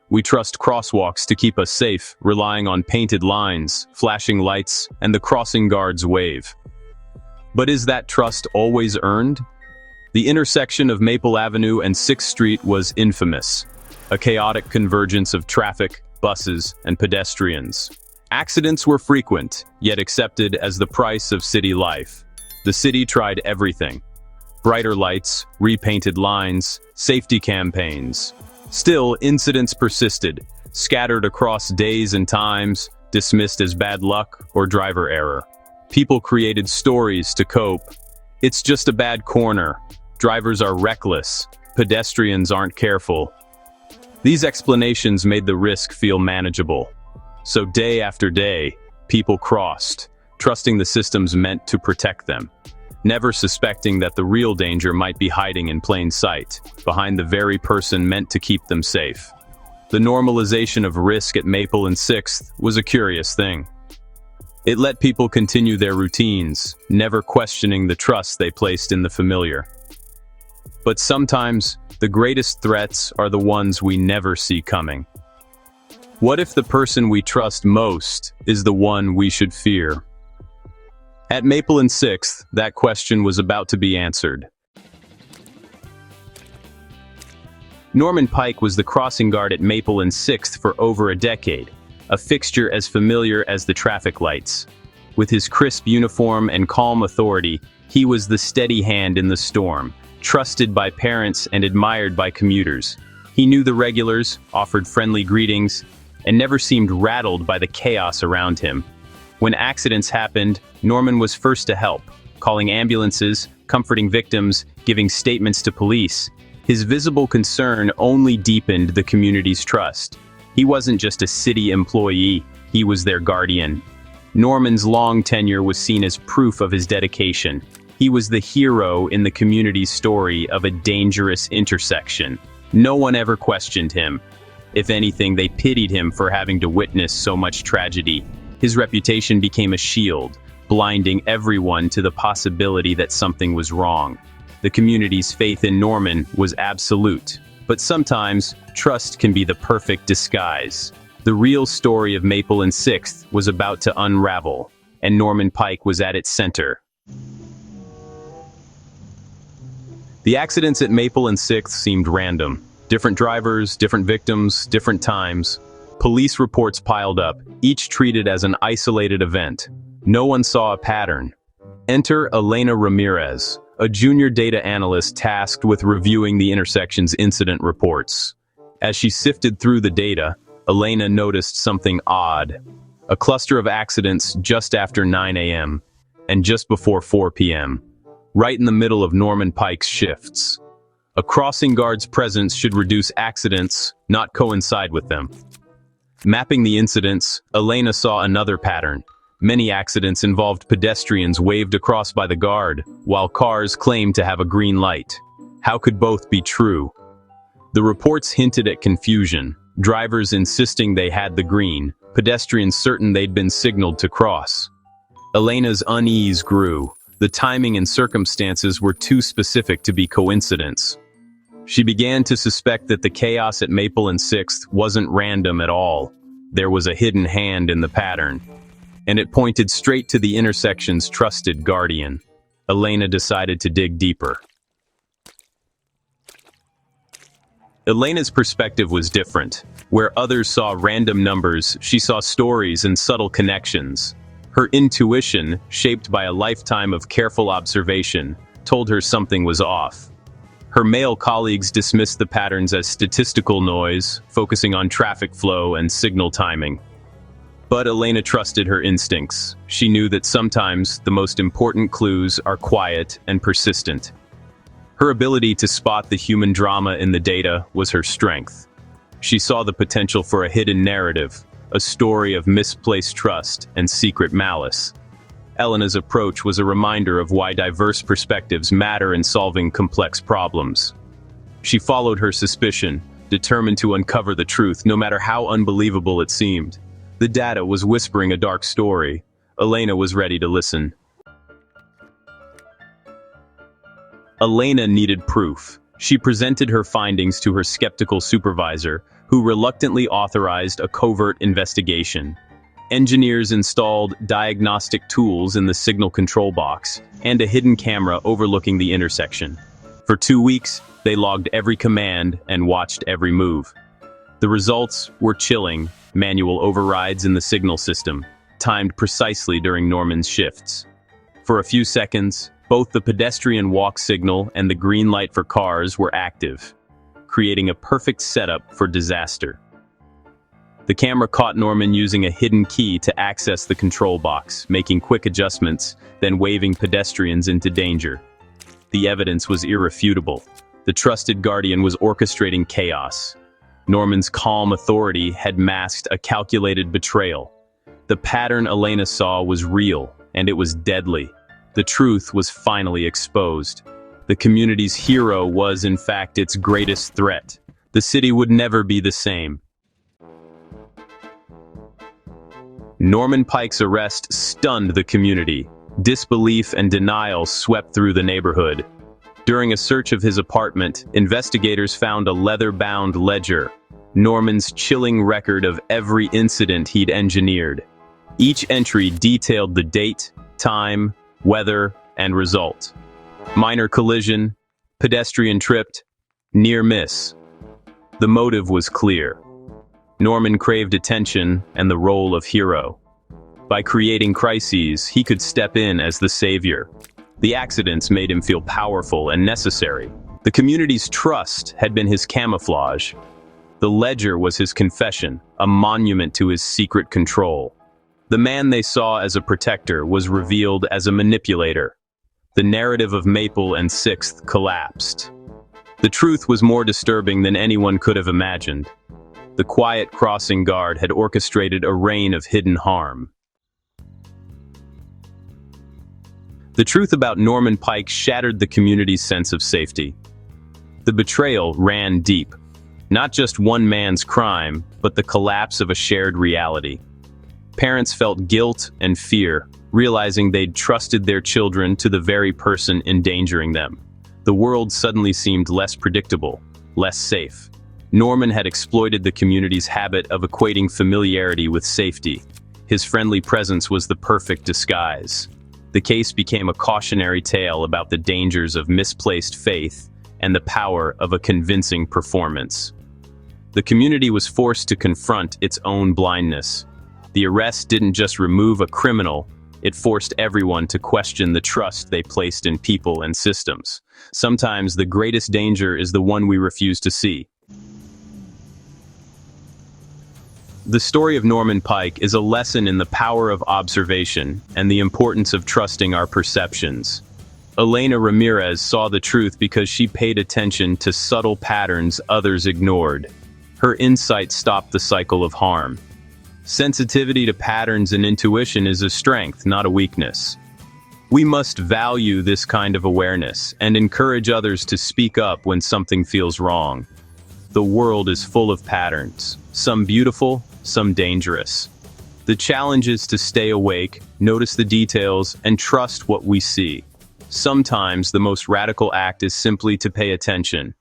We trust crosswalks to keep us safe, relying on painted lines, flashing lights, and the crossing guard's wave. But is that trust always earned? The intersection of Maple Avenue and 6th Street was infamous, a chaotic convergence of traffic, buses, and pedestrians. Accidents were frequent, yet accepted as the price of city life. The city tried everything: brighter lights, repainted lines, safety campaigns. Still, incidents persisted, scattered across days and times, dismissed as bad luck or driver error. People created stories to cope. It's just a bad corner. Drivers are reckless. Pedestrians aren't careful. These explanations made the risk feel manageable. So day after day, people crossed, trusting the systems meant to protect them, never suspecting that the real danger might be hiding in plain sight, behind the very person meant to keep them safe. The normalization of risk at Maple and 6th was a curious thing. It let people continue their routines, never questioning the trust they placed in the familiar. But sometimes, the greatest threats are the ones we never see coming. What if the person we trust most is the one we should fear? At Maple and 6th, that question was about to be answered. Norman Pike was the crossing guard at Maple and 6th for over a decade, a fixture as familiar as the traffic lights. With his crisp uniform and calm authority, he was the steady hand in the storm, trusted by parents and admired by commuters. He knew the regulars, offered friendly greetings, and never seemed rattled by the chaos around him. When accidents happened, Norman was first to help, calling ambulances, comforting victims, giving statements to police. His visible concern only deepened the community's trust. He wasn't just a city employee, he was their guardian. Norman's long tenure was seen as proof of his dedication. He was the hero in the community's story of a dangerous intersection. No one ever questioned him. If anything, they pitied him for having to witness so much tragedy. His reputation became a shield, blinding everyone to the possibility that something was wrong. The community's faith in Norman was absolute. But sometimes, trust can be the perfect disguise. The real story of Maple and 6th was about to unravel, and Norman Pike was at its center. The accidents at Maple and 6th seemed random. Different drivers, different victims, different times. Police reports piled up, each treated as an isolated event. No one saw a pattern. Enter Elena Ramirez, a junior data analyst tasked with reviewing the intersection's incident reports. As she sifted through the data, Elena noticed something odd. A cluster of accidents just after 9 a.m. and just before 4 p.m., right in the middle of Norman Pike's shifts. A crossing guard's presence should reduce accidents, not coincide with them. Mapping the incidents, Elena saw another pattern. Many accidents involved pedestrians waved across by the guard, while cars claimed to have a green light. How could both be true? The reports hinted at confusion, drivers insisting they had the green, pedestrians certain they'd been signaled to cross. Elena's unease grew. The timing and circumstances were too specific to be coincidence. She began to suspect that the chaos at Maple and 6th wasn't random at all. There was a hidden hand in the pattern, and it pointed straight to the intersection's trusted guardian. Elena decided to dig deeper. Elena's perspective was different. Where others saw random numbers, she saw stories and subtle connections. Her intuition, shaped by a lifetime of careful observation, told her something was off. Her male colleagues dismissed the patterns as statistical noise, focusing on traffic flow and signal timing. But Elena trusted her instincts. She knew that sometimes the most important clues are quiet and persistent. Her ability to spot the human drama in the data was her strength. She saw the potential for a hidden narrative, a story of misplaced trust and secret malice. Elena's approach was a reminder of why diverse perspectives matter in solving complex problems. She followed her suspicion, determined to uncover the truth, no matter how unbelievable it seemed. The data was whispering a dark story. Elena was ready to listen. Elena needed proof. She presented her findings to her skeptical supervisor, who reluctantly authorized a covert investigation. Engineers installed diagnostic tools in the signal control box and a hidden camera overlooking the intersection. For 2 weeks, they logged every command and watched every move. The results were chilling: manual overrides in the signal system, timed precisely during Norman's shifts. For a few seconds, both the pedestrian walk signal and the green light for cars were active, creating a perfect setup for disaster. The camera caught Norman using a hidden key to access the control box, making quick adjustments, then waving pedestrians into danger. The evidence was irrefutable. The trusted guardian was orchestrating chaos. Norman's calm authority had masked a calculated betrayal. The pattern Elena saw was real, and it was deadly. The truth was finally exposed. The community's hero was, in fact, its greatest threat. The city would never be the same. Norman Pike's arrest stunned the community. Disbelief and denial swept through the neighborhood. During a search of his apartment, investigators found a leather-bound ledger, Norman's chilling record of every incident he'd engineered. Each entry detailed the date, time, weather, and result. Minor collision, pedestrian tripped, near miss. The motive was clear. Norman craved attention and the role of hero. By creating crises, he could step in as the savior. The accidents made him feel powerful and necessary. The community's trust had been his camouflage. The ledger was his confession, a monument to his secret control. The man they saw as a protector was revealed as a manipulator. The narrative of Maple and Sixth collapsed. The truth was more disturbing than anyone could have imagined. The quiet crossing guard had orchestrated a reign of hidden harm. The truth about Norman Pike shattered the community's sense of safety. The betrayal ran deep. Not just one man's crime, but the collapse of a shared reality. Parents felt guilt and fear, realizing they'd trusted their children to the very person endangering them. The world suddenly seemed less predictable, less safe. Norman had exploited the community's habit of equating familiarity with safety. His friendly presence was the perfect disguise. The case became a cautionary tale about the dangers of misplaced faith and the power of a convincing performance. The community was forced to confront its own blindness. The arrest didn't just remove a criminal, it forced everyone to question the trust they placed in people and systems. Sometimes the greatest danger is the one we refuse to see. The story of Norman Pike is a lesson in the power of observation and the importance of trusting our perceptions. Elena Ramirez saw the truth because she paid attention to subtle patterns others ignored. Her insight stopped the cycle of harm. Sensitivity to patterns and intuition is a strength, not a weakness. We must value this kind of awareness and encourage others to speak up when something feels wrong. The world is full of patterns, some beautiful, some dangerous. The challenge is to stay awake, notice the details, and trust what we see. Sometimes the most radical act is simply to pay attention,